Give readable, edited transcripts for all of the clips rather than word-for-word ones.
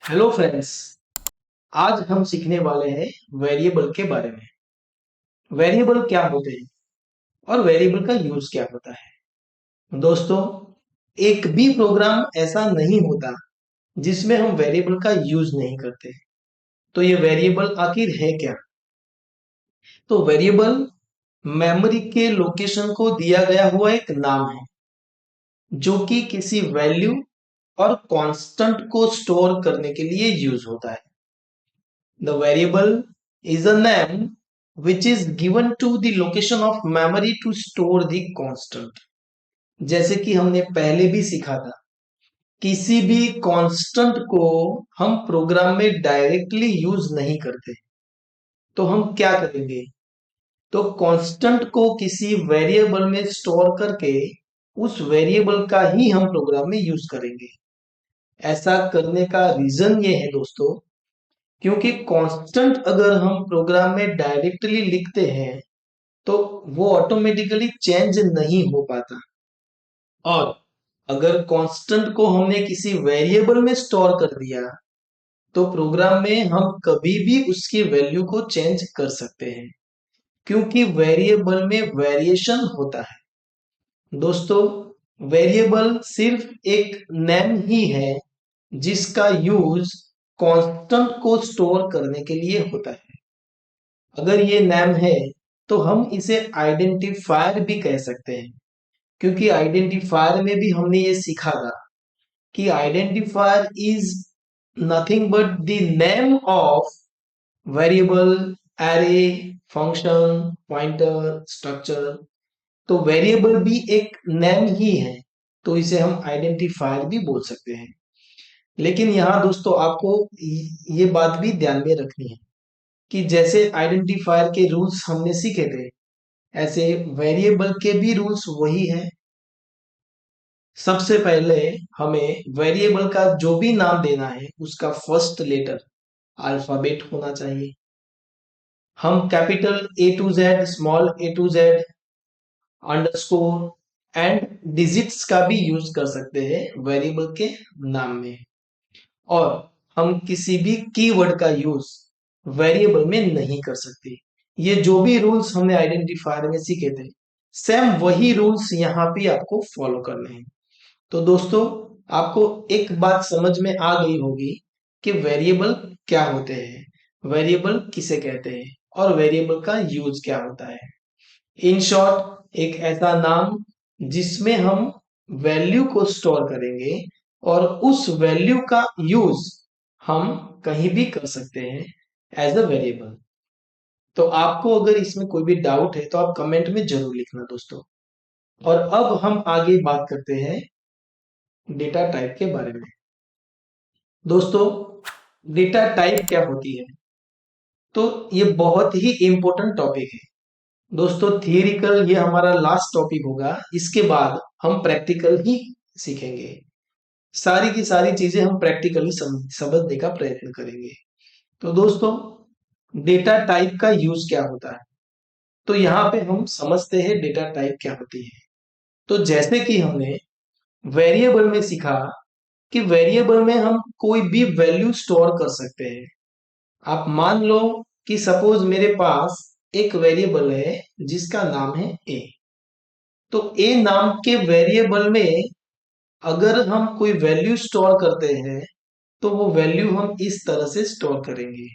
Hello friends. आज हम सीखने वाले हैं वेरिएबल के बारे में। वेरिएबल क्या होते हैं और वेरिएबल का यूज क्या होता है। दोस्तों, एक भी प्रोग्राम ऐसा नहीं होता जिसमें हम वेरिएबल का यूज नहीं करते। तो ये वेरिएबल आखिर है क्या? तो वेरिएबल मेमोरी के लोकेशन को दिया गया हुआ एक नाम है जो कि किसी वैल्यू और कांस्टेंट को स्टोर करने के लिए यूज होता है। The variable is a name which is given to the location of memory to store the constant। जैसे कि हमने पहले भी सीखा था, किसी भी कांस्टेंट को हम प्रोग्राम में डायरेक्टली यूज नहीं करते। तो हम क्या करेंगे? तो कांस्टेंट को किसी वेरिएबल में स्टोर करके उस वेरिएबल का ही हम प्रोग्राम में यूज करेंगे। ऐसा करने का रीजन ये है दोस्तों, क्योंकि कांस्टेंट अगर हम प्रोग्राम में डायरेक्टली लिखते हैं तो वो ऑटोमेटिकली चेंज नहीं हो पाता। और अगर कांस्टेंट को हमने किसी वेरिएबल में स्टोर कर दिया तो प्रोग्राम में हम कभी भी उसकी वैल्यू को चेंज कर सकते हैं, क्योंकि वेरिएबल में वेरिएशन होता है। दोस्तों, वेरिएबल सिर्फ एक नेम ही है जिसका यूज कांस्टेंट को स्टोर करने के लिए होता है। अगर ये नेम है तो हम इसे आइडेंटिफायर भी कह सकते हैं, क्योंकि आइडेंटिफायर में भी हमने ये सीखा था कि identifier is nothing but the name of variable, array, function, pointer, structure. तो वेरिएबल भी एक नेम ही है, तो इसे हम आइडेंटिफायर भी बोल सकते हैं। लेकिन यहाँ दोस्तों आपको ये बात भी ध्यान में रखनी है कि जैसे आइडेंटिफायर के रूल्स हमने सीखे थे, ऐसे वेरिएबल के भी रूल्स वही हैं। सबसे पहले हमें वेरिएबल का जो भी नाम देना है उसका फर्स्ट लेटर अल्फाबेट होना चाहिए। हम capital A to Z, small A to Z, underscore and digits का भी यूज कर सकते हैं वेरिएबल के नाम में। और हम किसी भी कीवर्ड का यूज वेरिएबल में नहीं कर सकते। ये जो भी रूल्स हमने आइडेंटिफायर में सीखे थे, सेम वही रूल्स यहाँ पे आपको फॉलो करने हैं। तो दोस्तों, आपको एक बात समझ में आ गई होगी कि वेरिएबल क्या होते हैं, वेरिएबल किसे कहते हैं और वेरिएबल का यूज क्या होता है। इन शॉर्ट, एक ऐसा नाम जिसमें हम वैल्यू को स्टोर करेंगे और उस वैल्यू का यूज हम कहीं भी कर सकते हैं एज अ वेरिएबल। तो आपको अगर इसमें कोई भी डाउट है तो आप कमेंट में जरूर लिखना दोस्तों। और अब हम आगे बात करते हैं डेटा टाइप के बारे में। दोस्तों, डेटा टाइप क्या होती है? तो ये बहुत ही इंपॉर्टेंट टॉपिक है दोस्तों। थियरिकल ये हमारा लास्ट टॉपिक होगा, इसके बाद हम प्रैक्टिकल ही सीखेंगे। सारी की सारी चीजें हम प्रैक्टिकली समझने का प्रयत्न करेंगे। तो दोस्तों, डेटा टाइप का यूज क्या होता है? तो यहाँ पे हम समझते हैं डेटा टाइप क्या होती है। तो जैसे कि हमने वेरिएबल में सीखा कि वेरिएबल में हम कोई भी वैल्यू स्टोर कर सकते हैं। आप मान लो कि सपोज मेरे पास एक वेरिएबल है जिसका नाम है ए। तो ए नाम के वेरिएबल में अगर हम कोई वैल्यू स्टोर करते हैं तो वो वैल्यू हम इस तरह से स्टोर करेंगे।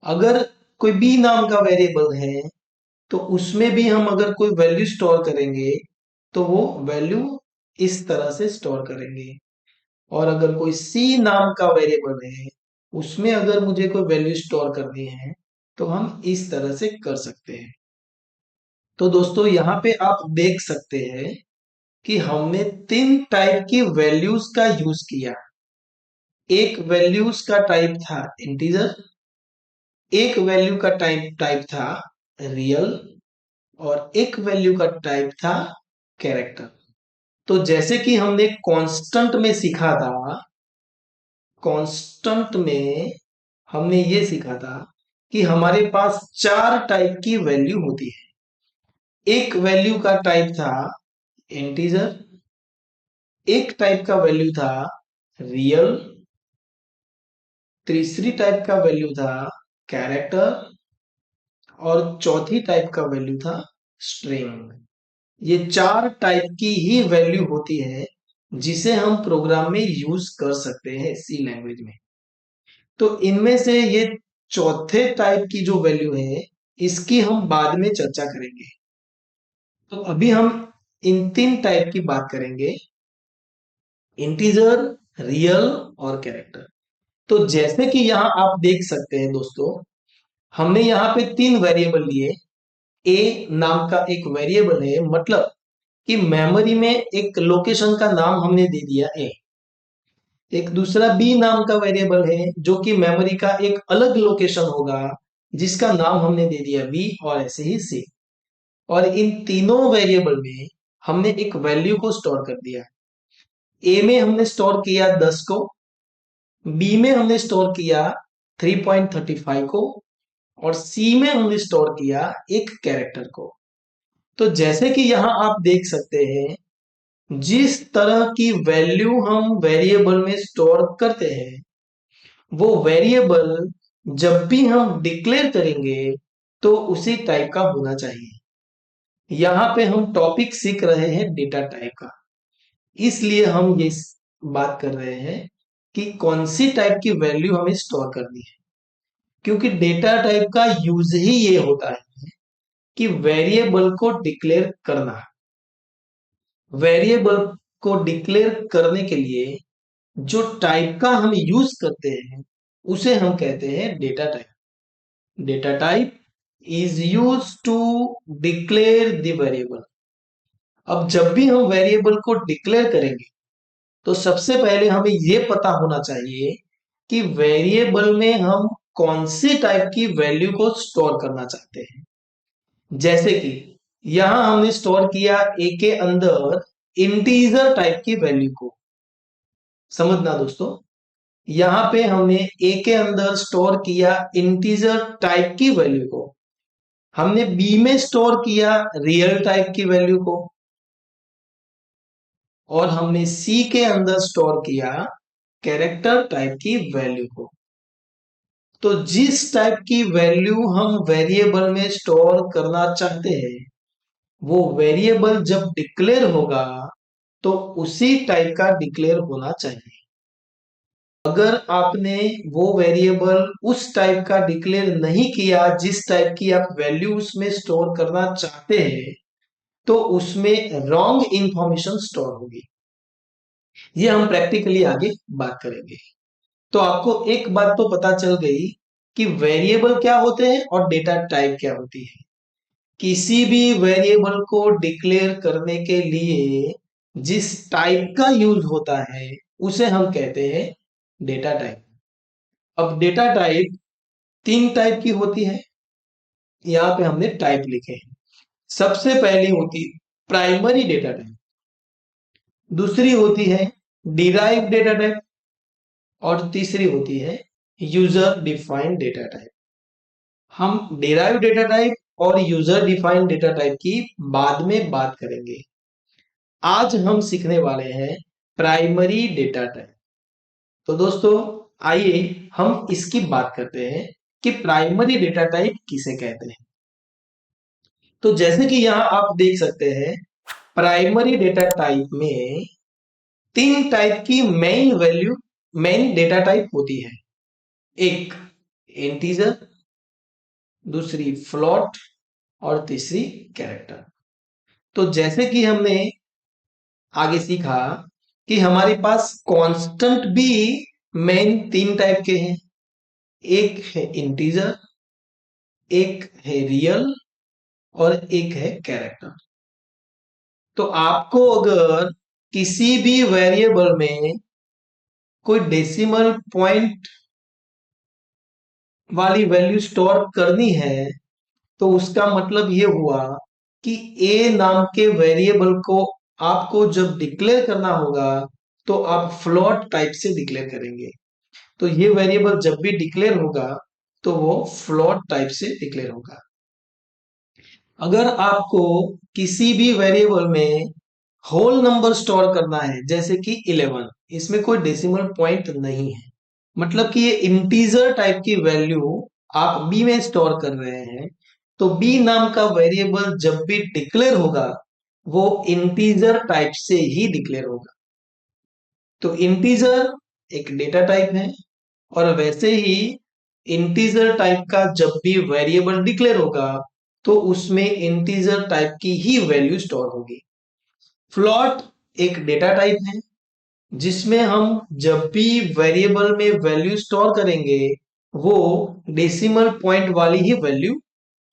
अगर कोई बी नाम का वेरिएबल है तो उसमें भी हम अगर कोई वैल्यू स्टोर करेंगे तो वो वैल्यू इस तरह से स्टोर करेंगे। और अगर कोई सी नाम का वेरिएबल है, उसमें अगर मुझे कोई वैल्यू स्टोर करनी है तो हम इस तरह से कर सकते हैं। तो दोस्तों, यहाँ पे आप देख सकते हैं कि हमने तीन टाइप की वैल्यूज का यूज किया। एक वैल्यूज का टाइप था इंटीजर, एक वैल्यू का टाइप टाइप था रियल, और एक वैल्यू का टाइप था कैरेक्टर। तो जैसे कि हमने कांस्टेंट में सीखा था, कांस्टेंट में हमने ये सीखा था कि हमारे पास चार टाइप की वैल्यू होती है। एक वैल्यू का टाइप था इंटीजर, एक टाइप का वैल्यू था रियल, तीसरी टाइप का वैल्यू था कैरेक्टर, और चौथी टाइप का वैल्यू था स्ट्रिंग। ये चार टाइप की ही वैल्यू होती है जिसे हम प्रोग्राम में यूज कर सकते हैं सी लैंग्वेज में। तो इनमें से ये चौथे टाइप की जो वैल्यू है इसकी हम बाद में चर्चा करेंगे। तो अभी हम इन तीन टाइप की बात करेंगे, इंटीजर, रियल और कैरेक्टर। तो जैसे कि यहां आप देख सकते हैं दोस्तों, हमने यहाँ पे तीन वेरिएबल लिए। ए नाम का एक वेरिएबल है, मतलब कि मेमोरी में एक लोकेशन का नाम हमने दे दिया ए। एक दूसरा बी नाम का वेरिएबल है जो कि मेमोरी का एक अलग लोकेशन होगा जिसका नाम हमने दे दिया बी, और ऐसे ही सी। और इन तीनों वेरिएबल में हमने एक वैल्यू को स्टोर कर दिया। ए में हमने स्टोर किया 10 को, बी में हमने स्टोर किया 3.35 को, और सी में हमने स्टोर किया एक कैरेक्टर को। तो जैसे कि यहां आप देख सकते हैं, जिस तरह की वैल्यू हम वेरिएबल में स्टोर करते हैं वो वेरिएबल जब भी हम डिक्लेयर करेंगे तो उसी टाइप का होना चाहिए। यहाँ पे हम टॉपिक सीख रहे हैं डेटा टाइप का, इसलिए हम ये बात कर रहे हैं कि कौन सी टाइप की वैल्यू हमें स्टोर करनी है, क्योंकि डेटा टाइप का यूज ही ये होता है कि वेरिएबल को डिक्लेयर करना। वेरिएबल को डिक्लेयर करने के लिए जो टाइप का हम यूज करते हैं उसे हम कहते हैं data type. Data type is use to declare the variable. अब जब भी हम वेरिएबल को डिक्लेयर करेंगे तो सबसे पहले हमें यह पता होना चाहिए कि वेरिएबल में हम कौन सी टाइप की वैल्यू को स्टोर करना चाहते हैं। जैसे कि यहां हमने स्टोर किया ए के अंदर इंटीजर टाइप की वैल्यू को। समझना दोस्तों, यहां पे हमने ए के अंदर स्टोर किया इंटीजर टाइप की वैल्यू को, हमने बी में स्टोर किया रियल टाइप की वैल्यू को, और हमने सी के अंदर स्टोर किया कैरेक्टर टाइप की वैल्यू को। तो जिस टाइप की वैल्यू हम वेरिएबल में स्टोर करना चाहते हैं वो वेरिएबल जब डिक्लेयर होगा तो उसी टाइप का डिक्लेयर होना चाहिए। अगर आपने वो वेरिएबल उस टाइप का डिक्लेयर नहीं किया जिस टाइप की आप वैल्यू उसमें स्टोर करना चाहते हैं तो उसमें रॉन्ग इंफॉर्मेशन स्टोर होगी। ये हम प्रैक्टिकली आगे बात करेंगे। तो आपको एक बात तो पता चल गई कि वेरिएबल क्या होते हैं और डेटा टाइप क्या होती है। किसी भी वेरिएबल को डिक्लेयर करने के लिए जिस टाइप का यूज होता है उसे हम कहते हैं डेटा टाइप। अब डेटा टाइप तीन टाइप की होती है, यहां पे हमने टाइप लिखे हैं। सबसे पहली होती प्राइमरी डेटा टाइप, दूसरी होती है डिराइव डेटा टाइप, और तीसरी होती है यूजर डिफाइंड डेटा टाइप। हम डिराइव डेटा टाइप और यूजर डिफाइंड डेटा टाइप की बाद में बात करेंगे। आज हम सीखने वाले हैं प्राइमरी डेटा टाइप। तो दोस्तों आइए हम इसकी बात करते हैं कि प्राइमरी डेटा टाइप किसे कहते हैं। तो जैसे कि यहां आप देख सकते हैं, प्राइमरी डेटा टाइप में तीन टाइप की मेन डेटा टाइप होती है। एक इंटीजर, दूसरी फ्लोट, और तीसरी कैरेक्टर। तो जैसे कि हमने आगे सीखा कि हमारे पास कांस्टेंट भी मेन तीन टाइप के हैं। एक है इंटीजर, एक है रियल, और एक है कैरेक्टर। तो आपको अगर किसी भी वेरिएबल में कोई डेसिमल पॉइंट वाली वैल्यू स्टोर करनी है तो उसका मतलब ये हुआ कि ए नाम के वेरिएबल को आपको जब डिक्लेयर करना होगा तो आप फ्लोट टाइप से डिक्लेयर करेंगे। तो ये वेरिएबल जब भी डिक्लेयर होगा तो वो फ्लोट टाइप से डिक्लेयर होगा। अगर आपको किसी भी वेरिएबल में होल नंबर स्टोर करना है, जैसे कि 11, इसमें कोई डेसिमल पॉइंट नहीं है, मतलब कि ये इंटीजर टाइप की वैल्यू आप बी में स्टोर कर रहे हैं, तो बी नाम का वेरिएबल जब भी डिक्लेयर होगा वो इंटीजर टाइप से ही डिक्लेयर होगा। तो इंटीजर एक डेटा टाइप है, और वैसे ही इंटीजर टाइप का जब भी वेरिएबल डिक्लेयर होगा तो उसमें इंटीजर टाइप की ही वैल्यू स्टोर होगी। फ्लोट एक डेटा टाइप है जिसमें हम जब भी वेरिएबल में वैल्यू स्टोर करेंगे वो डेसिमल पॉइंट वाली ही वैल्यू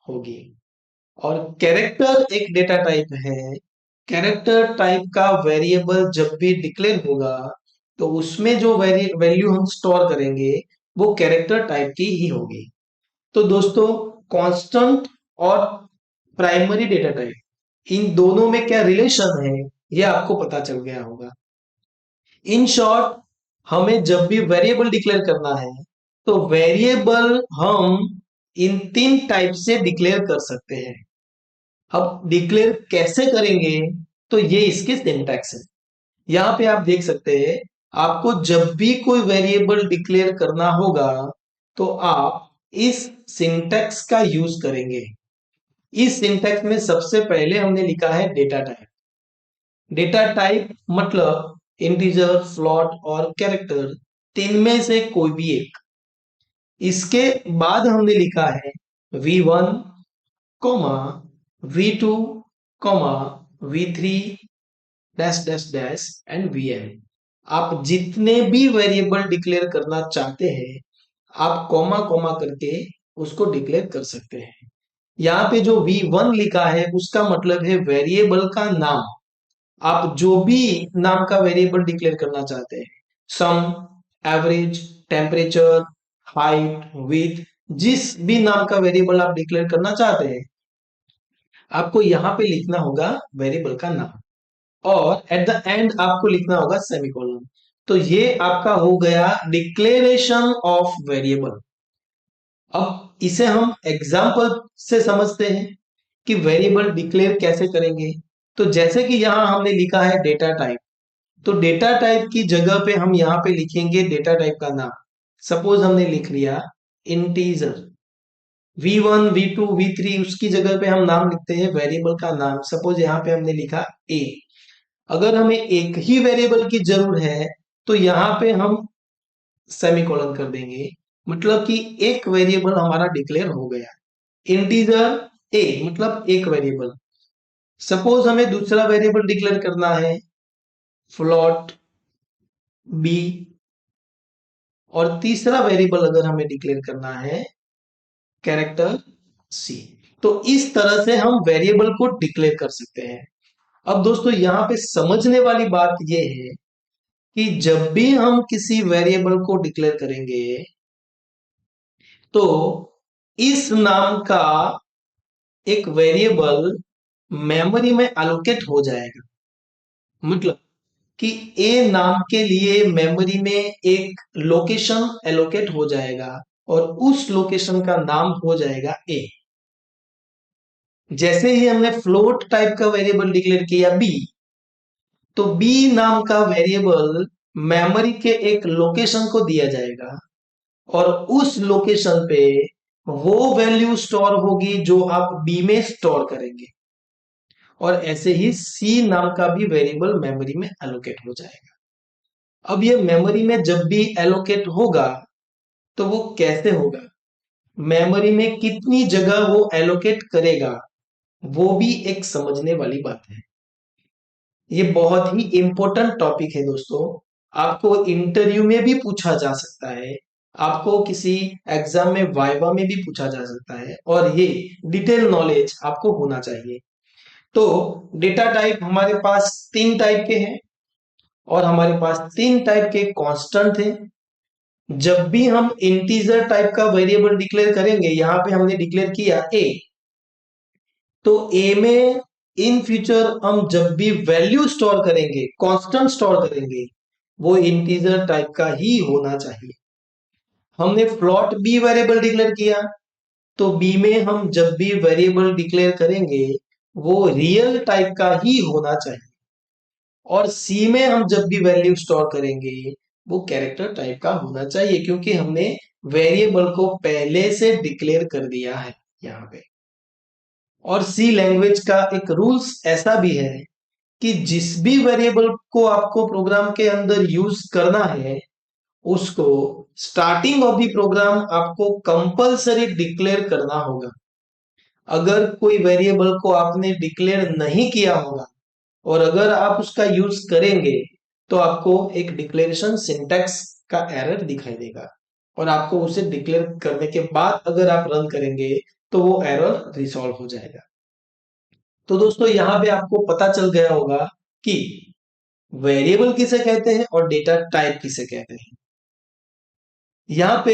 होगी। और कैरेक्टर एक डेटा टाइप है। कैरेक्टर टाइप का वेरिएबल जब भी डिक्लेयर होगा तो उसमें जो वैल्यू हम स्टोर करेंगे वो कैरेक्टर टाइप की ही होगी। तो दोस्तों, कांस्टेंट और प्राइमरी डेटा टाइप इन दोनों में क्या रिलेशन है ये आपको पता चल गया होगा। इन शॉर्ट, हमें जब भी वेरिएबल डिक्लेयर करना है तो वेरिएबल हम इन तीन टाइप से डिक्लेयर कर सकते हैं। अब डिक्लेयर कैसे करेंगे, तो ये इसके सिंटैक्स है। यहां पे आप देख सकते हैं, आपको जब भी कोई वेरिएबल डिक्लेयर करना होगा तो आप इस सिंटैक्स का यूज करेंगे। इस सिंटैक्स में सबसे पहले हमने लिखा है डेटा टाइप। डेटा टाइप मतलब इंटीजर, फ्लोट और कैरेक्टर, तीन में से कोई भी एक। इसके बाद हमने लिखा है v1, v2, v3 dash dash dash and vn। आप जितने भी वेरिएबल डिक्लेयर करना चाहते हैं आप कॉमा कॉमा करके उसको डिक्लेयर कर सकते हैं। यहाँ पे जो v1 लिखा है उसका मतलब है वेरिएबल का नाम। आप जो भी नाम का वेरिएबल डिक्लेयर करना चाहते हैं, सम, एवरेज, टेम्परेचर, हाइट, विड्थ, जिस भी नाम का वेरिएबल आप डिक्लेयर करना चाहते हैं आपको यहां पे लिखना होगा वेरिएबल का नाम, और एट द एंड आपको लिखना होगा सेमीकोलन। तो ये आपका हो गया डिक्लेरेशन ऑफ वेरिएबल। अब इसे हम एग्जाम्पल से समझते हैं कि वेरिएबल डिक्लेयर कैसे करेंगे। तो जैसे कि यहां हमने लिखा है डेटा टाइप, तो डेटा टाइप की जगह पे हम यहाँ पे लिखेंगे डेटा टाइप का नाम। सपोज हमने लिख लिया इंटीजर। v1, v2, v3 उसकी जगह पे हम नाम लिखते हैं वेरिएबल का नाम। सपोज यहाँ पे हमने लिखा a। अगर हमें एक ही वेरिएबल की जरूरत है तो यहाँ पे हम सेमीकोलन कर देंगे, मतलब कि एक वेरिएबल हमारा डिक्लेयर हो गया। इंटीजर a मतलब एक वेरिएबल। सपोज हमें दूसरा वेरिएबल डिक्लेयर करना है फ्लोट b, और तीसरा वेरिएबल अगर हमें डिक्लेयर करना है कैरेक्टर c। तो इस तरह से हम वेरिएबल को डिक्लेयर कर सकते हैं। अब दोस्तों यहां पे समझने वाली बात यह है कि जब भी हम किसी वेरिएबल को डिक्लेयर करेंगे तो इस नाम का एक वेरिएबल मेमोरी में एलोकेट हो जाएगा। मतलब कि ए नाम के लिए मेमोरी में एक लोकेशन एलोकेट हो जाएगा और उस लोकेशन का नाम हो जाएगा ए। जैसे ही हमने फ्लोट टाइप का वेरिएबल डिक्लेयर किया बी, तो बी नाम का वेरिएबल मेमोरी के एक लोकेशन को दिया जाएगा और उस लोकेशन पे वो वैल्यू स्टोर होगी जो आप बी में स्टोर करेंगे, और ऐसे ही सी नाम का भी वेरिएबल मेमोरी में एलोकेट हो जाएगा। अब ये मेमोरी में जब भी एलोकेट होगा तो वो कैसे होगा, मेमोरी में कितनी जगह वो एलोकेट करेगा, वो भी एक समझने वाली बात है। ये बहुत ही इंपॉर्टेंट टॉपिक है दोस्तों। आपको इंटरव्यू में भी पूछा जा सकता है, आपको किसी एग्जाम में वाइवा में भी पूछा जा सकता है, और ये डिटेल नॉलेज आपको होना चाहिए। तो डेटा टाइप हमारे पास तीन टाइप के हैं और हमारे पास तीन टाइप के कांस्टेंट थे। जब भी हम इंटीजर टाइप का वेरिएबल डिक्लेयर करेंगे, यहां पे हमने डिक्लेयर किया ए, तो ए में इन फ्यूचर हम जब भी वैल्यू स्टोर करेंगे, कांस्टेंट स्टोर करेंगे, वो इंटीजर टाइप का ही होना चाहिए। हमने फ्लोट बी वेरिएबल डिक्लेयर किया, तो बी में हम जब भी वेरिएबल डिक्लेयर करेंगे वो रियल टाइप का ही होना चाहिए। और सी में हम जब भी वैल्यू स्टोर करेंगे वो कैरेक्टर टाइप का होना चाहिए, क्योंकि हमने वेरिएबल को पहले से डिक्लेयर कर दिया है यहाँ पे। और सी लैंग्वेज का एक रूल्स ऐसा भी है कि जिस भी वेरिएबल को आपको प्रोग्राम के अंदर यूज करना है, उसको स्टार्टिंग ऑफ द प्रोग्राम आपको कंपलसरी डिक्लेयर करना होगा। अगर कोई वेरिएबल को आपने डिक्लेयर नहीं किया होगा और अगर आप उसका यूज करेंगे, तो आपको एक डिक्लेरेशन सिंटैक्स का एरर दिखाई देगा, और आपको उसे डिक्लेयर करने के बाद अगर आप रन करेंगे तो वो एरर रिसॉल्व हो जाएगा। तो दोस्तों यहाँ पे आपको पता चल गया होगा कि वेरिएबल किसे कहते हैं और डेटा टाइप किसे कहते हैं। यहाँ पे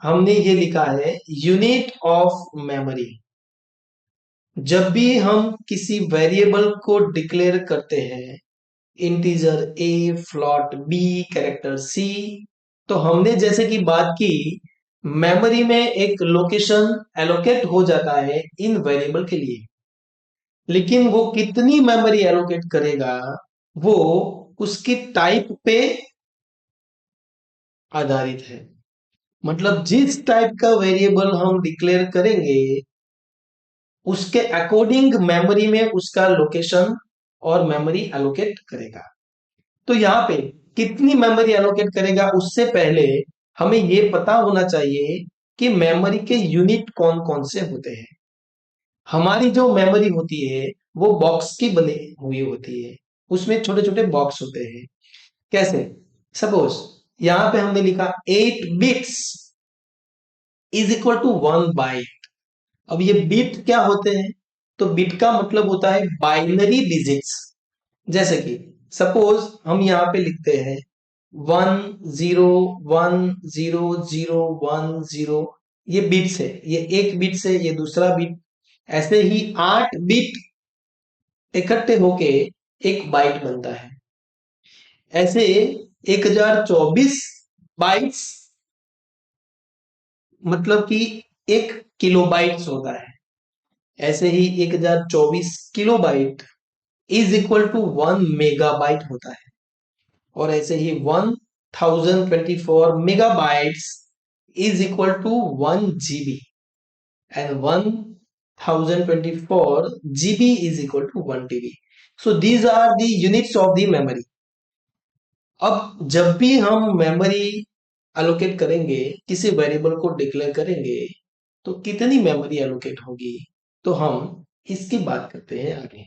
हमने ये लिखा है यूनिट ऑफ मेमोरी। जब भी हम किसी वेरिएबल को डिक्लेयर करते हैं, integer a, float B, character सी, तो हमने जैसे कि बात की, मेमोरी में एक लोकेशन एलोकेट हो जाता है इन वेरिएबल के लिए, लेकिन वो कितनी मेमोरी एलोकेट करेगा वो उसकी टाइप पे आधारित है। मतलब जिस टाइप का वेरिएबल हम डिक्लेयर करेंगे, उसके अकॉर्डिंग मेमोरी में उसका लोकेशन और मेमोरी एलोकेट करेगा। तो यहाँ पे कितनी मेमोरी एलोकेट करेगा, उससे पहले हमें ये पता होना चाहिए कि मेमोरी के यूनिट कौन कौन से होते हैं। हमारी जो मेमोरी होती है वो बॉक्स की बनी हुई होती है, उसमें छोटे छोटे बॉक्स होते हैं। कैसे? सपोज यहाँ पे हमने लिखा 8 bits is equal to 1 byte. अब ये बिट क्या होते हैं? तो बिट का मतलब होता है बाइनरी डिजिट्स। जैसे कि सपोज हम यहाँ पे लिखते हैं 1 0 1 0 0 1 0, ये बिट्स है, ये एक बिट से ये दूसरा बिट, ऐसे ही 8 बिट इकट्ठे होके एक बाइट बनता है। ऐसे 1024 बाइट्स मतलब कि 1 किलोबाइट्स होता है। ऐसे ही 1024 kilobyte is equal to 1 megabyte होता है। और ऐसे ही 1024 megabytes is equal to 1 GB, and 1024 GB is equal to 1 TB। So these are the units of the memory. अब जब भी हम मेमोरी एलोकेट करेंगे, किसी वेरिएबल को डिक्लेयर करेंगे, तो कितनी मेमोरी एलोकेट होगी, तो हम इसकी बात करते हैं आगे।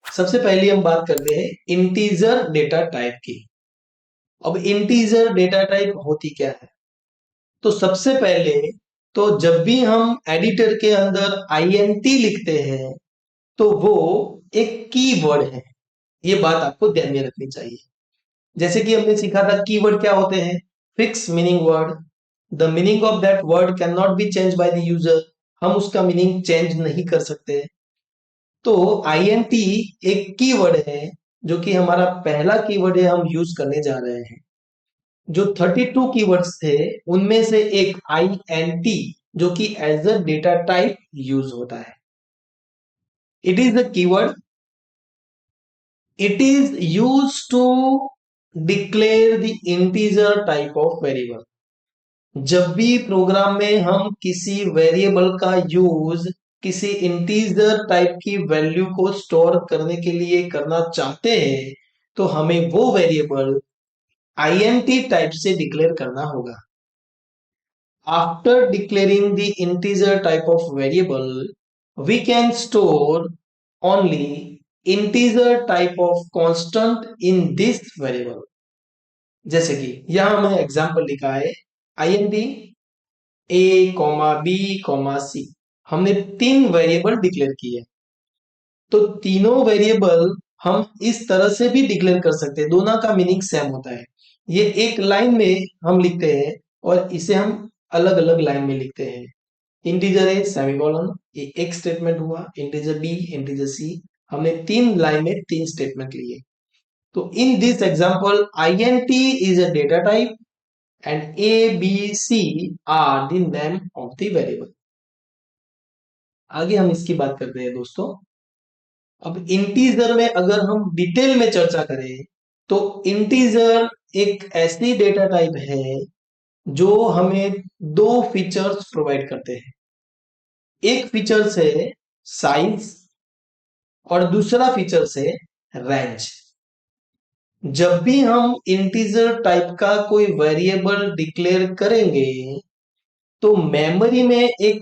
सबसे पहले हम बात करते हैं इंटीजर डेटा टाइप की। अब इंटीजर डेटा टाइप होती क्या है? तो सबसे पहले तो जब भी हम एडिटर के अंदर आईएनटी लिखते हैं, तो वो एक कीवर्ड है। ये बात आपको ध्यान में रखनी चाहिए। जैसे कि हमने सीखा था कीवर्ड क्या होते हैं? Fix meaning word. The meaning of that word can not be change by the user. हम उसका मीनिंग चेंज नहीं कर सकते। तो आईएनटी एक कीवर्ड है, जो कि हमारा पहला कीवर्ड है, हम यूज करने जा रहे हैं। जो 32 कीवर्ड्स थे, उनमें से एक आईएनटी, जो कि as a data type use होता है। It is the keyword, it is use to declare the integer type of variable. जब भी प्रोग्राम में हम किसी वेरिएबल का यूज किसी इंटीजर टाइप की वैल्यू को स्टोर करने के लिए करना चाहते हैं, तो हमें वो वेरिएबल आईएनटी टाइप से डिक्लेयर करना होगा। After declaring the integer type of variable, we can store only integer type of constant in this variable. जैसे कि यहां मैंने एग्जांपल लिखा है आईएनटी A, B, C। हमने 3 वेरिएबल डिक्लेयर किए। तो तीनों वेरिएबल हम इस तरह से भी डिक्लेयर कर सकते हैं, दोनों का मीनिंग सेम होता है। ये एक लाइन में हम लिखते हैं और इसे हम अलग अलग लाइन में लिखते हैं। इंटीजर ए सेमीकोलन, ये एक स्टेटमेंट हुआ। इंटीजर बी, इंटीजर सी, हमने 3 लाइन में 3 स्टेटमेंट लिए। तो in this example INT is a data type and A, B, C are the name of the variable। आगे हम इसकी बात करते हैं दोस्तों। अब इंटीजर में अगर हम डिटेल में चर्चा करें तो इंटीजर एक ऐसी डेटा टाइप है जो हमें दो फीचर्स प्रोवाइड करते हैं। एक फीचर से साइज और दूसरा फीचर से रेंज। जब भी हम इंटीजर टाइप का कोई वेरिएबल डिक्लेयर करेंगे तो मेमोरी में एक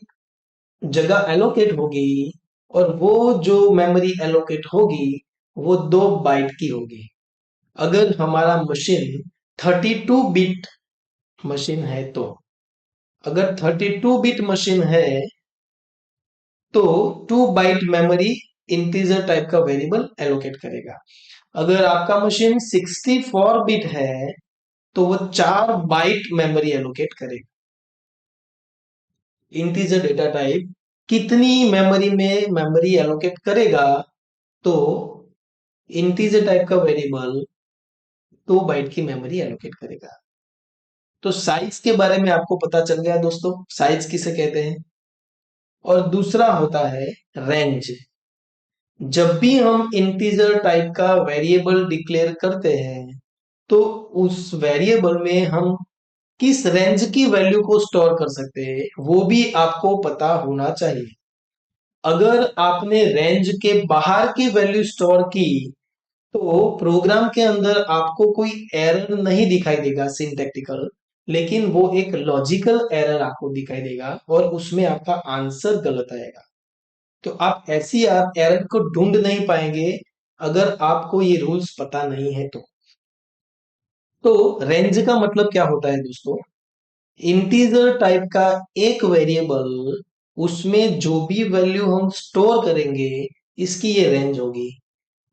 जगह एलोकेट होगी और वो जो मेमोरी एलोकेट होगी वो 2 बाइट की होगी। अगर हमारा मशीन 32 बिट मशीन है तो अगर 32 बिट मशीन है तो 2 बाइट मेमोरी इंटीजर टाइप का वेरिएबल एलोकेट करेगा। अगर आपका मशीन 64 बिट है तो वो 4 बाइट मेमोरी एलोकेट करेगा। इंटीजर डेटा टाइप कितनी मेमोरी में मेमोरी एलोकेट करेगा, तो इंटीजर टाइप का वेरिएबल 2 बाइट की मेमोरी एलोकेट करेगा। तो साइज के बारे में आपको पता चल गया दोस्तों, साइज किसे कहते हैं। और दूसरा होता है रेंज। जब भी हम इंटीजर टाइप का वेरिएबल डिक्लेयर करते हैं तो उस वेरिएबल में हम किस रेंज की वैल्यू को स्टोर कर सकते हैं वो भी आपको पता होना चाहिए। अगर आपने रेंज के बाहर की वैल्यू स्टोर की तो प्रोग्राम के अंदर आपको कोई एरर नहीं दिखाई देगा सिंटैक्टिकल, लेकिन वो एक लॉजिकल एरर आपको दिखाई देगा और उसमें आपका आंसर गलत आएगा। तो आप ऐसी एरर को ढूंढ नहीं पाएंगे अगर आपको ये रूल्स पता नहीं है तो रेंज का मतलब क्या होता है दोस्तों, इंटीजर टाइप का एक वेरिएबल उसमें जो भी वैल्यू हम स्टोर करेंगे इसकी ये रेंज होगी।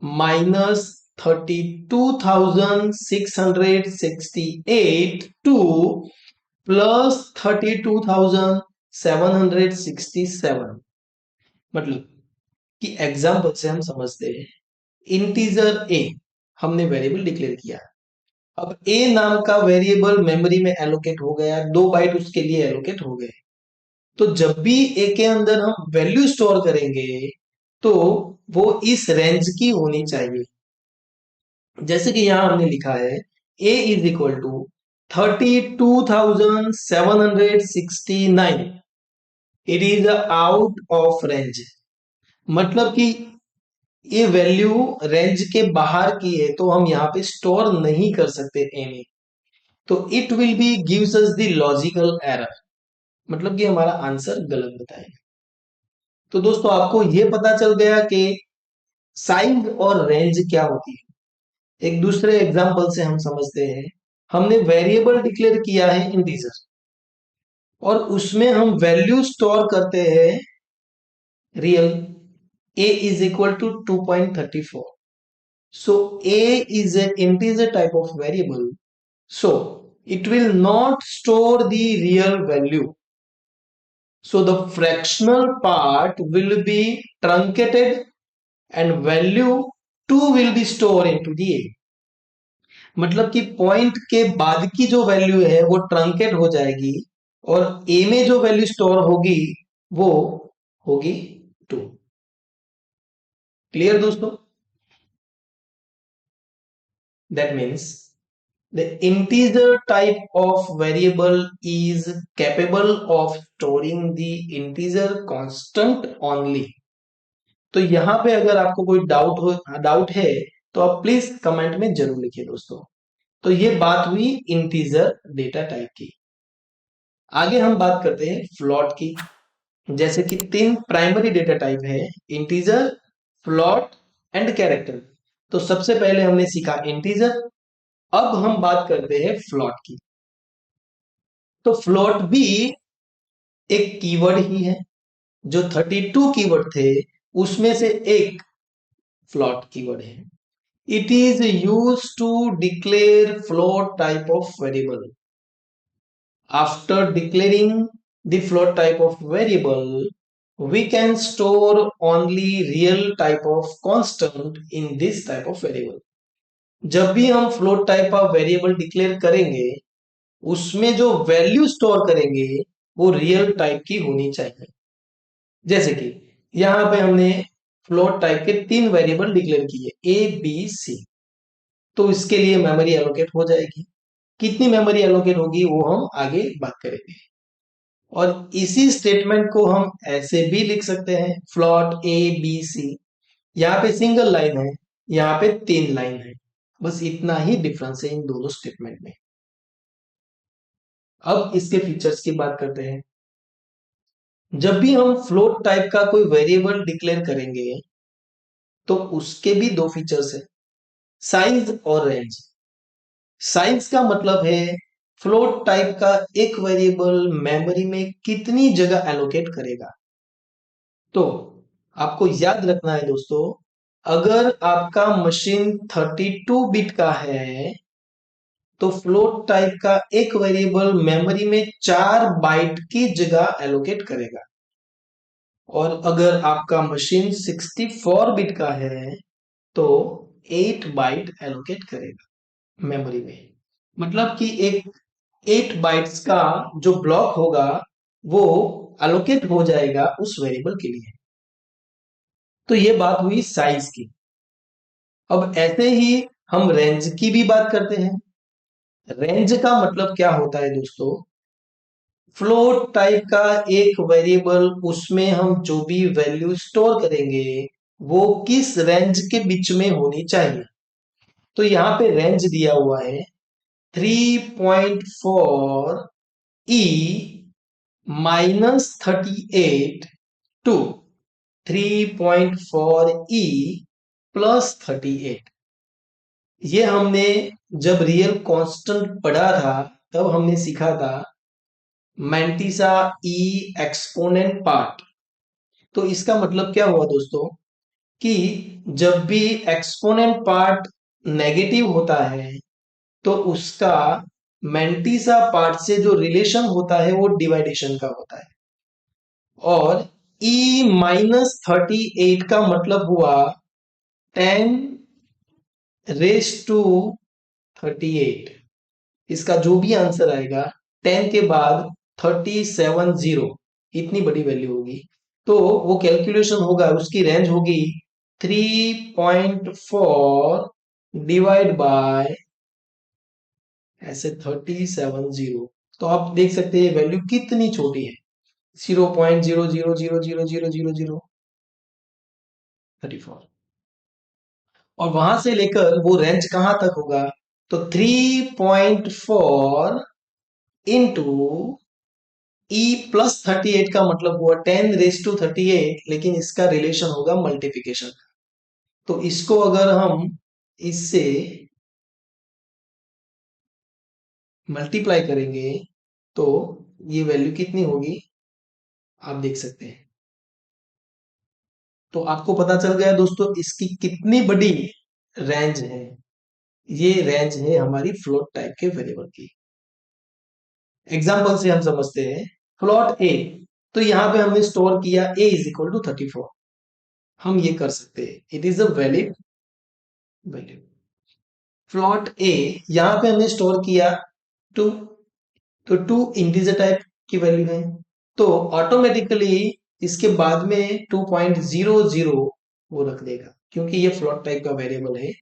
-32,668 टू +32,767। मतलब कि एग्जाम्पल से हम समझते हैं, इंटीजर ए हमने वेरिएबल डिक्लेयर किया। अब ए नाम का वेरिएबल मेमोरी में एलोकेट हो गया, 2 बाइट उसके लिए एलोकेट हो गए। तो जब भी ए के अंदर हम वैल्यू स्टोर करेंगे तो वो इस रेंज की होनी चाहिए। जैसे कि यहां हमने लिखा है a is equal to 32,769, it is out of range. मतलब कि ये वैल्यू रेंज के बाहर की है तो हम यहाँ पे स्टोर नहीं कर सकते a में, तो it will be gives us the logical error, मतलब कि हमारा आंसर गलत बताएगा। तो दोस्तों आपको ये पता चल गया कि साइज और रेंज क्या होती है। एक दूसरे एग्जांपल से हम समझते हैं, हमने वेरिएबल डिक्लेयर किया है इंटीजर और उसमें हम वैल्यू स्टोर करते हैं real. a is equal to 2.34, so a is an integer type of variable, so it will not store the real value, so the fractional part will be truncated and value 2 will be stored into the a। मतलब कि point के बाद की जो value है वो truncate हो जाएगी और ए में जो वैल्यू स्टोर होगी वो होगी 2। क्लियर दोस्तों? That means the integer type of variable is capable of storing the integer constant only। तो यहां पे अगर आपको कोई डाउट है तो आप प्लीज कमेंट में जरूर लिखिए दोस्तों। तो ये बात हुई इंटीजर डेटा टाइप की। आगे हम बात करते हैं फ्लोट की। जैसे कि 3 प्राइमरी डेटा टाइप है, इंटीजर, फ्लोट एंड कैरेक्टर। तो सबसे पहले हमने सीखा इंटीजर, अब हम बात करते हैं फ्लोट की। तो फ्लोट भी एक कीवर्ड ही है, जो 32 कीवर्ड थे उसमें से एक फ्लोट कीवर्ड है। It is use to declare float type of variable. After declaring the float type of variable, we can store only real type of constant in this type of variable। जब भी हम float type का variable declare करेंगे उसमें जो value store करेंगे वो real type की होनी चाहिए। जैसे कि यहां पे हमने फ्लोट टाइप के 3 वेरिएबल डिक्लेयर किए ए बी सी, तो इसके लिए मेमोरी एलोकेट हो जाएगी। कितनी मेमोरी एलोकेट होगी वो हम आगे बात करेंगे। और इसी स्टेटमेंट को हम ऐसे भी लिख सकते हैं, फ्लोट ए बी सी, यहाँ पे सिंगल लाइन है, यहाँ पे 3 लाइन है, बस इतना ही डिफरेंस है इन दोनों स्टेटमेंट में। अब इसके फीचर्स की बात करते हैं। जब भी हम फ्लोट टाइप का कोई वेरिएबल डिक्लेयर करेंगे तो उसके भी दो फीचर्स है, साइज और रेंज। साइज का मतलब है फ्लोट टाइप का एक वेरिएबल मेमोरी में कितनी जगह एलोकेट करेगा। तो आपको याद रखना है दोस्तों, अगर आपका मशीन 32 बिट का है तो फ्लोट टाइप का एक वेरिएबल मेमोरी में 4 बाइट की जगह एलोकेट करेगा। और अगर आपका मशीन 64 बिट का है तो 8 बाइट एलोकेट करेगा मेमोरी में। मतलब कि एक 8 बाइट्स का जो ब्लॉक होगा वो एलोकेट हो जाएगा उस वेरिएबल के लिए। तो ये बात हुई साइज की। अब ऐसे ही हम रेंज की भी बात करते हैं। रेंज का मतलब क्या होता है दोस्तों, फ्लोट टाइप का एक वेरिएबल, उसमें हम जो भी वैल्यू स्टोर करेंगे वो किस रेंज के बीच में होनी चाहिए। तो यहाँ पे रेंज दिया हुआ है 3.4 ई -38 टू 3.4 ई +38। ये हमने जब रियल कांस्टेंट पढ़ा था तब हमने सीखा था मैंटिसा ई एक्सपोनेंट पार्ट। तो इसका मतलब क्या हुआ दोस्तों कि जब भी एक्सपोनेंट पार्ट नेगेटिव होता है तो उसका मैंटिसा पार्ट से जो रिलेशन होता है वो डिवाइडेशन का होता है। और e -38 का मतलब हुआ 10⁻38। इसका जो भी आंसर आएगा 10 के बाद 370, इतनी बड़ी वैल्यू होगी तो वो कैलकुलेशन होगा, उसकी रेंज होगी 3.4 डिवाइड बाय ऐसे 370। तो आप देख सकते हैं ये वैल्यू कितनी छोटी है, 0.000000034। और वहां से लेकर वो रेंज कहां तक होगा, तो 3.4 इंटू E +38 का मतलब हुआ 10⁻38, लेकिन इसका रिलेशन होगा मल्टीप्लिकेशन। तो इसको अगर हम इससे मल्टीप्लाई करेंगे तो ये वैल्यू कितनी होगी आप देख सकते हैं। तो आपको पता चल गया दोस्तों इसकी कितनी बड़ी रेंज है। ये रेंज है हमारी फ्लोट टाइप के वेरिएबल की। एग्जाम्पल से हम समझते हैं, फ्लोट ए, तो यहां पे हमने स्टोर किया a = 34। हम ये कर सकते हैं, it is a valid value. Float A यहां पे हमने स्टोर किया 2, तो 2 इंटीजर टाइप की वैल्यू है, तो ऑटोमेटिकली इसके बाद में 2.00 वो रख देगा क्योंकि ये फ्लोट टाइप का वेरिएबल है।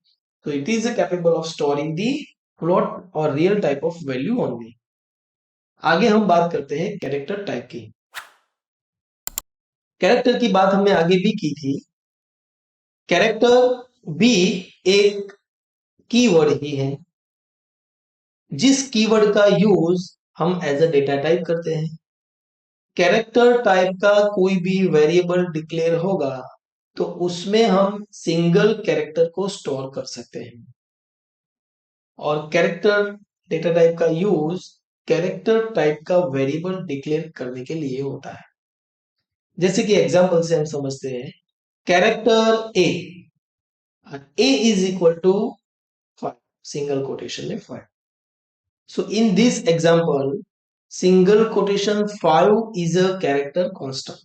तो it is capable of storing the float और real type of value only. आगे हम बात करते हैं कैरेक्टर टाइप की। कैरेक्टर की बात हमने आगे भी की थी। कैरेक्टर भी एक कीवर्ड ही है, जिस कीवर्ड का यूज हम एज अ डेटा टाइप करते हैं। कैरेक्टर टाइप का कोई भी वेरिएबल डिक्लेयर होगा तो उसमें हम सिंगल कैरेक्टर को स्टोर कर सकते हैं। और कैरेक्टर डेटा टाइप का यूज कैरेक्टर टाइप का वेरिएबल डिक्लेयर करने के लिए होता है। जैसे कि एग्जांपल से हम समझते हैं, character A is equal to 5, single quotation में 5। So in this example, single quotation 5 is a character constant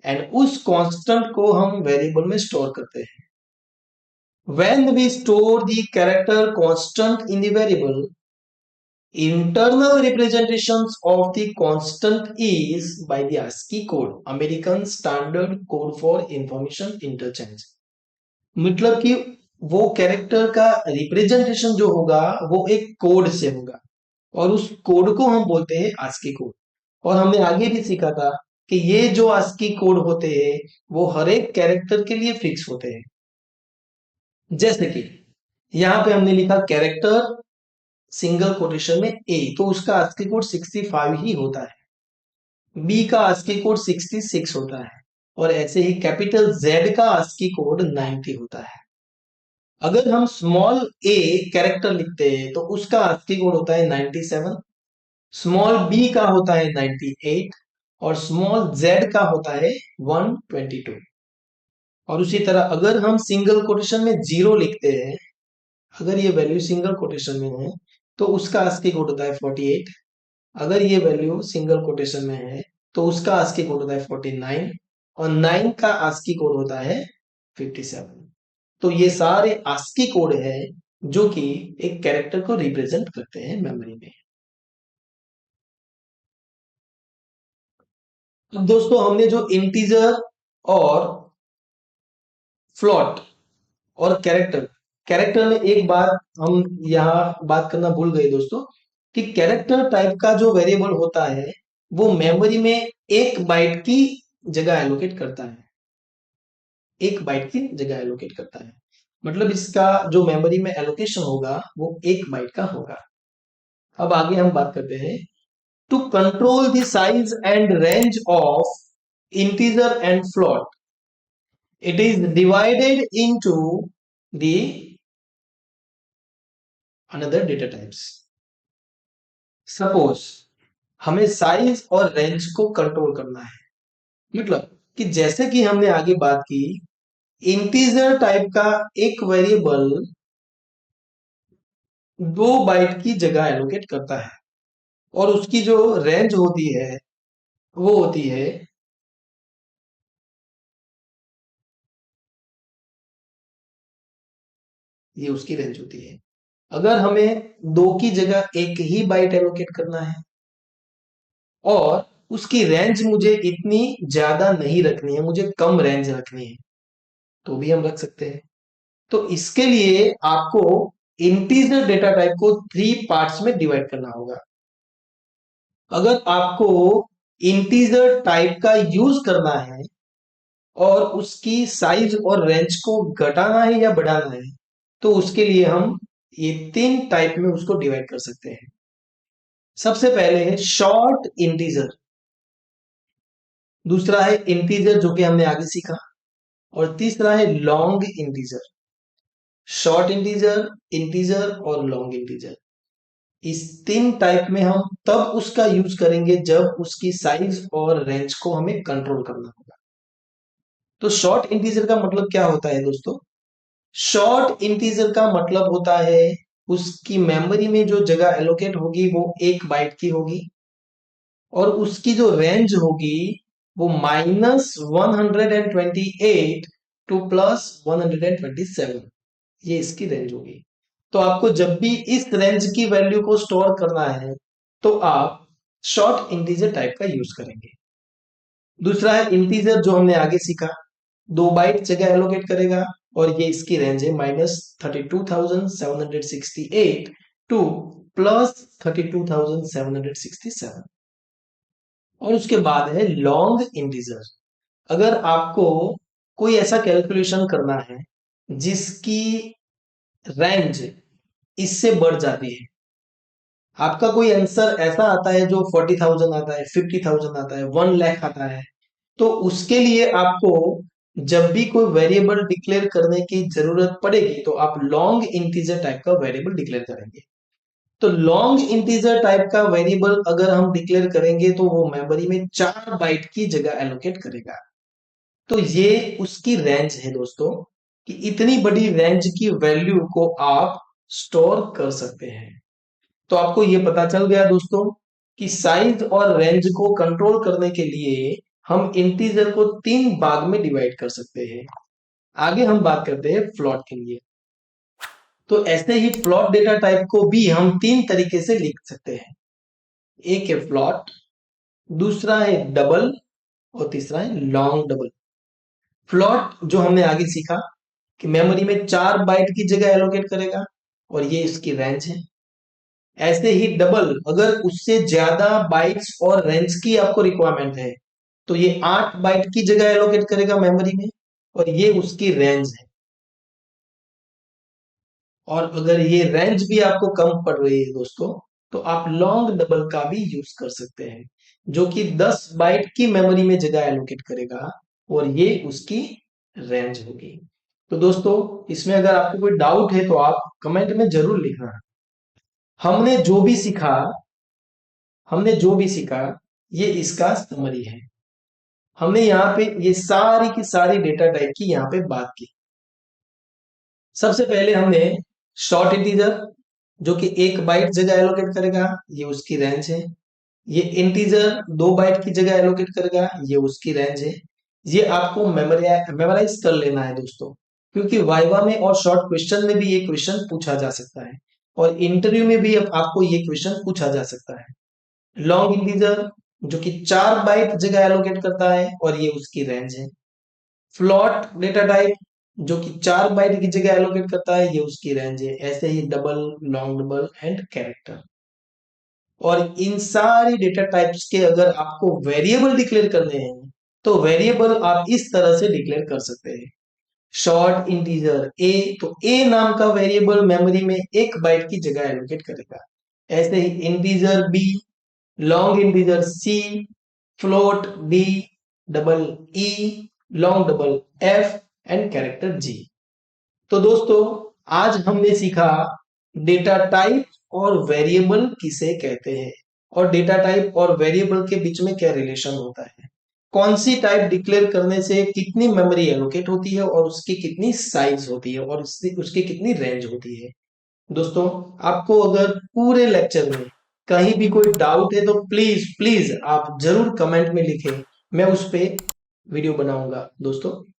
and उस constant को हम variable में store करते हैं। When we store the character constant in the variable, internal representations of the constant is by the ASCII code, American Standard Code for Information Interchange। मतलब कि वो character का रिप्रेजेंटेशन जो होगा वो एक कोड से होगा और उस कोड को हम बोलते हैं ASCII कोड। और हमने आगे भी सीखा था कि ये जो ASCII कोड होते हैं वो हर एक कैरेक्टर के लिए फिक्स होते हैं। जैसे कि यहाँ पे हमने लिखा कैरेक्टर सिंगल कोटेशन में ए, तो उसका ASCII कोड 65 ही होता है। बी का ASCII कोड 66 होता है और ऐसे ही कैपिटल जेड का ASCII कोड 90 होता है। अगर हम स्मॉल ए कैरेक्टर लिखते हैं तो उसका ASCII कोड होता है 97, स्मॉल बी का होता है 98 और स्मॉल जेड का होता है 122। और उसी तरह अगर हम सिंगल कोटेशन में जीरो लिखते हैं, अगर ये वैल्यू सिंगल कोटेशन में है तो उसका ASCII कोड होता है 48। अगर ये वैल्यू सिंगल कोटेशन में है तो उसका ASCII कोड होता है 49 और 9 का ASCII कोड होता है 57। तो ये सारे ASCII कोड है जो कि एक कैरेक्टर को रिप्रेजेंट करते हैं मेमोरी में। अब दोस्तों हमने जो इंटीजर और फ्लोट और कैरेक्टर, कैरेक्टर में एक बात हम यहाँ बात करना भूल गए दोस्तों कि कैरेक्टर टाइप का जो वेरिएबल होता है वो मेमोरी में एक बाइट की जगह एलोकेट करता है, एक बाइट की जगह एलोकेट करता है। मतलब इसका जो मेमोरी में एलोकेशन होगा वो एक बाइट का होगा। अब आगे हम बात करते हैं to control the size and range of integer and float, it is divided into the another data types। Suppose हमें साइज और रेंज को कंट्रोल करना है, मतलब कि जैसे कि हमने आगे बात की इंटीजर टाइप का एक वेरिएबल 2 बाइट की जगह एलोकेट करता है और उसकी जो रेंज होती है वो होती है ये उसकी रेंज होती है। अगर हमें 2 की जगह एक ही बाइट एलोकेट करना है और उसकी रेंज मुझे इतनी ज्यादा नहीं रखनी है, मुझे कम रेंज रखनी है, तो भी हम रख सकते हैं। तो इसके लिए आपको इंटीजर डेटा टाइप को 3 पार्ट्स में डिवाइड करना होगा। अगर आपको इंटीजर टाइप का यूज करना है और उसकी साइज और रेंज को घटाना है या बढ़ाना है तो उसके लिए हम ये 3 टाइप में उसको डिवाइड कर सकते हैं। सबसे पहले है शॉर्ट इंटीजर, दूसरा है इंटीजर जो कि हमने आगे सीखा, और तीसरा है long integer. Short integer, integer और लॉन्ग इंटीजर, इस 3 टाइप में हम तब उसका यूज करेंगे जब उसकी साइज और रेंज को हमें कंट्रोल करना होगा। तो शॉर्ट इंटीजर का मतलब क्या होता है दोस्तों? शॉर्ट इंटीजर का मतलब होता है उसकी मेमोरी में जो जगह एलोकेट होगी वो 1 बाइट की होगी और उसकी जो रेंज होगी वो -128 टू +127, ये इसकी रेंज होगी। तो आपको जब भी इस रेंज की वैल्यू को स्टोर करना है तो आप शॉर्ट इंटीजर टाइप का यूज करेंगे। दूसरा है इंटीजर जो हमने आगे सीखा, 2 बाइट जगह एलोकेट करेगा और ये इसकी रेंज है -32,768 टू +32,767। और उसके बाद है लॉन्ग इंटीजर। अगर आपको कोई ऐसा कैलकुलेशन करना है जिसकी रेंज इससे बढ़ जाती है, आपका कोई आंसर ऐसा आता है जो 40,000 आता है, 50,000 आता है, 1 लाख आता है, तो उसके लिए आपको जब भी कोई वेरिएबल डिक्लेयर करने की जरूरत पड़ेगी तो आप लॉन्ग इंटीजर टाइप का वेरिएबल डिक्लेयर करेंगे। तो लॉन्ग इंटीजर टाइप का वेरिएबल अगर हम डिक्लेयर करेंगे तो वो मेमोरी में 4 बाइट की जगह एलोकेट करेगा। तो ये उसकी रेंज है दोस्तों कि इतनी बड़ी रेंज की वैल्यू को आप स्टोर कर सकते हैं। तो आपको ये पता चल गया दोस्तों कि साइज और रेंज को कंट्रोल करने के लिए हम इंटीजर को 3 भाग में डिवाइड कर सकते हैं। आगे हम बात करते हैं फ्लोट के लिए। तो ऐसे ही फ्लोट डेटा टाइप को भी हम तीन तरीके से लिख सकते हैं। एक है फ्लोट, दूसरा है डबल और तीसरा है लॉन्ग डबल। फ्लोट जो हमने आगे सीखा कि मेमोरी में 4 बाइट की जगह एलोकेट करेगा और ये इसकी रेंज है। ऐसे ही डबल अगर उससे ज्यादा बाइट्स और रेंज की आपको रिक्वायरमेंट है तो ये 8 बाइट की जगह एलोकेट करेगा मेमोरी में और ये उसकी रेंज है। और अगर ये रेंज भी आपको कम पड़ रही है दोस्तों, तो आप लॉन्ग डबल का भी यूज कर सकते हैं, जो कि 10 बाइट की मेमोरी में जगह एलोकेट करेगा और ये उसकी रेंज होगी। तो दोस्तों, इसमें अगर आपको कोई डाउट है तो आप कमेंट में जरूर लिखना। हमने जो भी सीखा हमने जो भी सीखा ये इसका समरी है। हमने यहाँ पे ये सारी की सारी डेटा टाइप की यहाँ पे बात की। सबसे पहले हमने शॉर्ट इंटीजर जो कि 1 बाइट जगह एलोकेट करेगा, ये उसकी रेंज है। ये इंटीजर 2 बाइट की जगह एलोकेट करेगा, ये उसकी रेंज है। ये आपको मेमोराइज कर लेना है दोस्तों, क्योंकि वाइवा में और शॉर्ट क्वेश्चन में भी ये क्वेश्चन पूछा जा सकता है और इंटरव्यू में भी आपको ये क्वेश्चन पूछा जा सकता है। लॉन्ग इंटीजर जो कि 4 बाइट जगह एलोकेट करता है और ये उसकी रेंज है। फ्लोट डेटा टाइप जो कि 4 बाइट की जगह एलोकेट करता है, ये उसकी रेंज है। ऐसे ही double, long double and character. और इन सारी डेटा टाइप्स के अगर आपको वेरिएबल डिक्लेयर करने हैं तो वेरिएबल आप इस तरह से डिक्लेयर कर सकते हैं। शॉर्ट इंटीजर ए, तो ए नाम का वेरिएबल मेमोरी में 1 बाइट की जगह एलोकेट करेगा। ऐसे ही integer B, long integer C, float D, double E, long double F and character G. तो दोस्तों, आज हमने सीखा डेटा टाइप और वेरिएबल किसे कहते हैं और डेटा टाइप और वेरिएबल के बीच में क्या रिलेशन होता है, कौन सी टाइप डिक्लेयर करने से कितनी मेमोरी एलोकेट होती है और उसकी कितनी साइज होती है और उसकी कितनी रेंज होती है। दोस्तों, आपको अगर पूरे लेक्चर में कहीं भी कोई डाउट है तो प्लीज प्लीज आप जरूर कमेंट में लिखें, मैं उस पे वीडियो बनाऊंगा दोस्तों।